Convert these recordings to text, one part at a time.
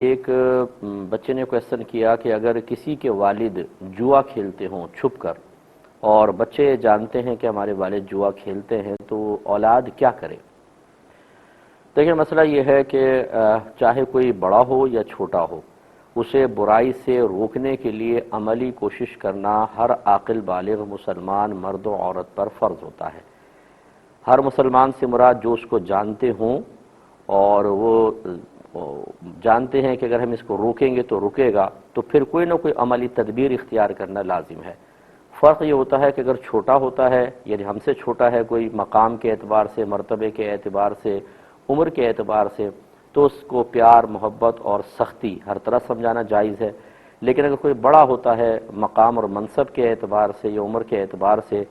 ایک بچے نے کویسچن کیا کہ اگر کسی کے والد جوا کھیلتے ہوں چھپ کر اور بچے جانتے ہیں کہ ہمارے والد جوا کھیلتے ہیں تو اولاد کیا کرے؟ دیکھیں، مسئلہ یہ ہے کہ چاہے کوئی بڑا ہو یا چھوٹا ہو، اسے برائی سے روکنے کے لیے عملی کوشش کرنا ہر عاقل بالغ مسلمان مرد و عورت پر فرض ہوتا ہے۔ ہر مسلمان سے مراد جو اس کو جانتے ہوں اور وہ جانتے ہیں کہ اگر ہم اس کو روکیں گے تو رکے گا، تو پھر کوئی نہ کوئی عملی تدبیر اختیار کرنا لازم ہے۔ فرق یہ ہوتا ہے کہ اگر چھوٹا ہوتا ہے، یعنی ہم سے چھوٹا ہے، کوئی مقام کے اعتبار سے، مرتبے کے اعتبار سے، عمر کے اعتبار سے، تو اس کو پیار، محبت اور سختی ہر طرح سمجھانا جائز ہے۔ لیکن اگر کوئی بڑا ہوتا ہے مقام اور منصب کے اعتبار سے یا عمر کے اعتبار سے،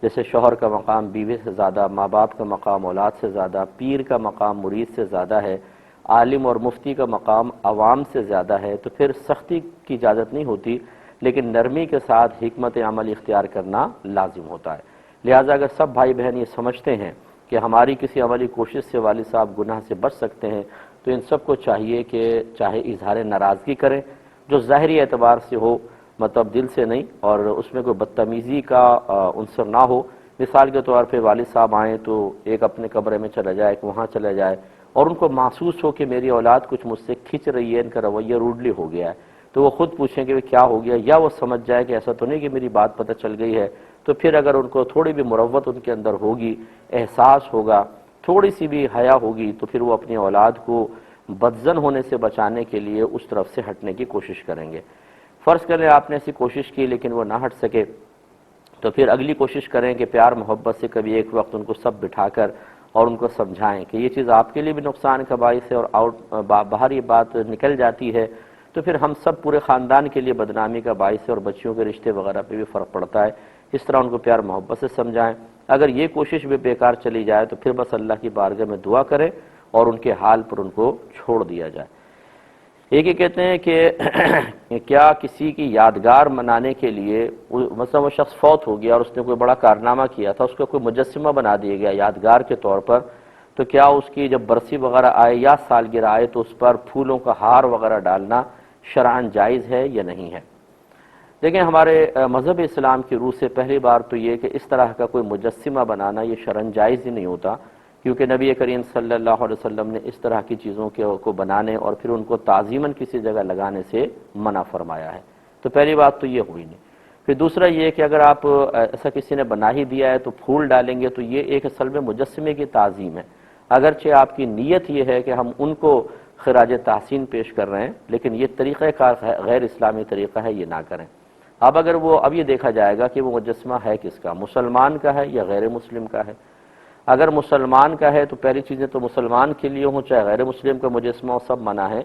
جیسے شوہر کا مقام بیوی سے زیادہ، ماں باپ کا مقام اولاد سے زیادہ، پیر کا مقام مرید سے زیادہ ہے، عالم اور مفتی کا مقام عوام سے زیادہ ہے، تو پھر سختی کی اجازت نہیں ہوتی، لیکن نرمی کے ساتھ حکمت عمل اختیار کرنا لازم ہوتا ہے۔ لہٰذا اگر سب بھائی بہن یہ سمجھتے ہیں کہ ہماری کسی عملی کوشش سے والد صاحب گناہ سے بچ سکتے ہیں، تو ان سب کو چاہیے کہ چاہے اظہار ناراضگی کریں جو ظاہری اعتبار سے ہو، مطلب دل سے نہیں، اور اس میں کوئی بدتمیزی کا عنصر نہ ہو۔ مثال کے طور پہ والد صاحب آئیں تو ایک اپنے کمرے میں چلا جائے، ایک وہاں چلا جائے، اور ان کو محسوس ہو کہ میری اولاد کچھ مجھ سے کھنچ رہی ہے، ان کا رویہ روڈلی ہو گیا ہے، تو وہ خود پوچھیں کہ کیا ہو گیا، یا وہ سمجھ جائے کہ ایسا تو نہیں کہ میری بات پتہ چل گئی ہے، تو پھر اگر ان کو تھوڑی بھی مروت ان کے اندر ہوگی، احساس ہوگا، تھوڑی سی بھی حیا ہوگی، تو پھر وہ اپنی اولاد کو بدزن ہونے سے بچانے کے لیے اس طرف سے ہٹنے کی کوشش کریں گے۔ فرض کریں آپ نے ایسی کوشش کی لیکن وہ نہ ہٹ سکے، تو پھر اگلی کوشش کریں کہ پیار محبت سے کبھی ایک وقت ان کو سب بٹھا کر اور ان کو سمجھائیں کہ یہ چیز آپ کے لیے بھی نقصان کا باعث ہے، اور باہر یہ بات نکل جاتی ہے تو پھر ہم سب پورے خاندان کے لیے بدنامی کا باعث ہے، اور بچیوں کے رشتے وغیرہ پہ بھی فرق پڑتا ہے۔ اس طرح ان کو پیار محبت سے سمجھائیں۔ اگر یہ کوشش بھی بیکار چلی جائے تو پھر بس اللہ کی بارگاہ میں دعا کریں اور ان کے حال پر ان کو چھوڑ دیا جائے۔ ایک یہ کہتے ہیں کہ کیا کسی کی یادگار منانے کے لیے، مثلا وہ شخص فوت ہو گیا اور اس نے کوئی بڑا کارنامہ کیا تھا، اس کا کوئی مجسمہ بنا دیا گیا یادگار کے طور پر، تو کیا اس کی جب برسی وغیرہ آئے یا سالگرہ آئے تو اس پر پھولوں کا ہار وغیرہ ڈالنا شرعاً جائز ہے یا نہیں ہے؟ دیکھیں، ہمارے مذہب اسلام کی روح سے پہلی بار تو یہ کہ اس طرح کا کوئی مجسمہ بنانا یہ شرعاً جائز ہی نہیں ہوتا، کیونکہ نبی کریم صلی اللہ علیہ وسلم نے اس طرح کی چیزوں کو بنانے اور پھر ان کو تعظیماً کسی جگہ لگانے سے منع فرمایا ہے۔ تو پہلی بات تو یہ ہوئی نہیں۔ پھر دوسرا یہ کہ اگر آپ ایسا کسی نے بنا ہی دیا ہے تو پھول ڈالیں گے تو یہ ایک اصل میں مجسمے کی تعظیم ہے، اگرچہ آپ کی نیت یہ ہے کہ ہم ان کو خراج تحسین پیش کر رہے ہیں، لیکن یہ طریقہ کار غیر اسلامی طریقہ ہے، یہ نہ کریں۔ اب اگر اب یہ دیکھا جائے گا کہ وہ مجسمہ ہے کس کا، مسلمان کا ہے یا غیر مسلم کا ہے۔ اگر مسلمان کا ہے تو پہلی چیزیں تو مسلمان کے لیے ہوں، چاہے غیر مسلم کا مجسمہ ہو، سب منع ہے۔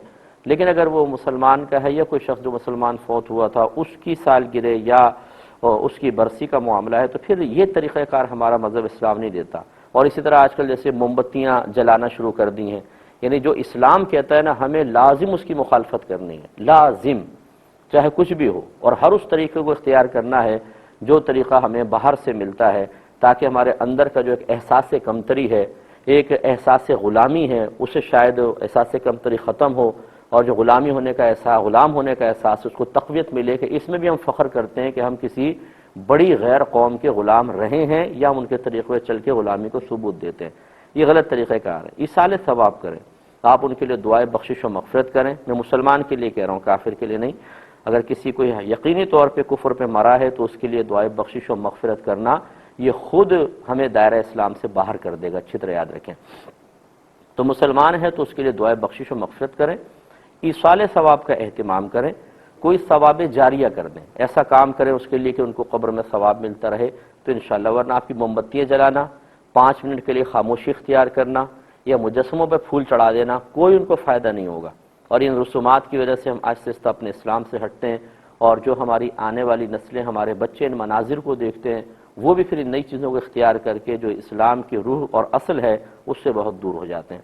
لیکن اگر وہ مسلمان کا ہے یا کوئی شخص جو مسلمان فوت ہوا تھا اس کی سالگرہ یا اس کی برسی کا معاملہ ہے، تو پھر یہ طریقہ کار ہمارا مذہب اسلام نہیں دیتا۔ اور اسی طرح آج کل جیسے موم بتیاں جلانا شروع کر دی ہیں، یعنی جو اسلام کہتا ہے نا، ہمیں لازم اس کی مخالفت کرنی ہے، لازم، چاہے کچھ بھی ہو، اور ہر اس طریقے کو اختیار کرنا ہے جو طریقہ ہمیں باہر سے ملتا ہے، تاکہ ہمارے اندر کا جو ایک احساس کمتری ہے، ایک احساس غلامی ہے، اسے شاید احساس کمتری ختم ہو، اور جو غلامی ہونے کا احساس، غلام ہونے کا احساس، اس کو تقویت ملے کہ اس میں بھی ہم فخر کرتے ہیں کہ ہم کسی بڑی غیر قوم کے غلام رہے ہیں، یا ہم ان کے طریقے چل کے غلامی کو ثبوت دیتے ہیں۔ یہ غلط طریقہ کار ہے۔ ایصال ثواب کریں، آپ ان کے لیے دعائے بخشش و مغفرت کریں۔ میں مسلمان کے لیے کہہ رہا ہوں، کافر کے لیے نہیں۔ اگر کسی کو یقینی طور پہ کفر پہ مرا ہے تو اس کے لیے دعائے بخشش و مغفرت کرنا یہ خود ہمیں دائرہ اسلام سے باہر کر دے گا، اچھی طرح یاد رکھیں۔ تو مسلمان ہے تو اس کے لیے دعائے بخشش و مغفرت کریں، ایصال ثواب کا اہتمام کریں، کوئی ثواب جاریہ کر دیں، ایسا کام کریں اس کے لیے کہ ان کو قبر میں ثواب ملتا رہے تو انشاءاللہ۔ ورنہ آپ کی موم بتیاں جلانا، 5 منٹ کے لیے خاموشی اختیار کرنا یا مجسموں پہ پھول چڑھا دینا، کوئی ان کو فائدہ نہیں ہوگا۔ اور ان رسومات کی وجہ سے ہم آہستہ آہستہ اپنے اسلام سے ہٹتے ہیں، اور جو ہماری آنے والی نسلیں، ہمارے بچے ان مناظر کو دیکھتے ہیں، وہ بھی پھر ان نئی چیزوں کو اختیار کر کے جو اسلام کی روح اور اصل ہے اس سے بہت دور ہو جاتے ہیں۔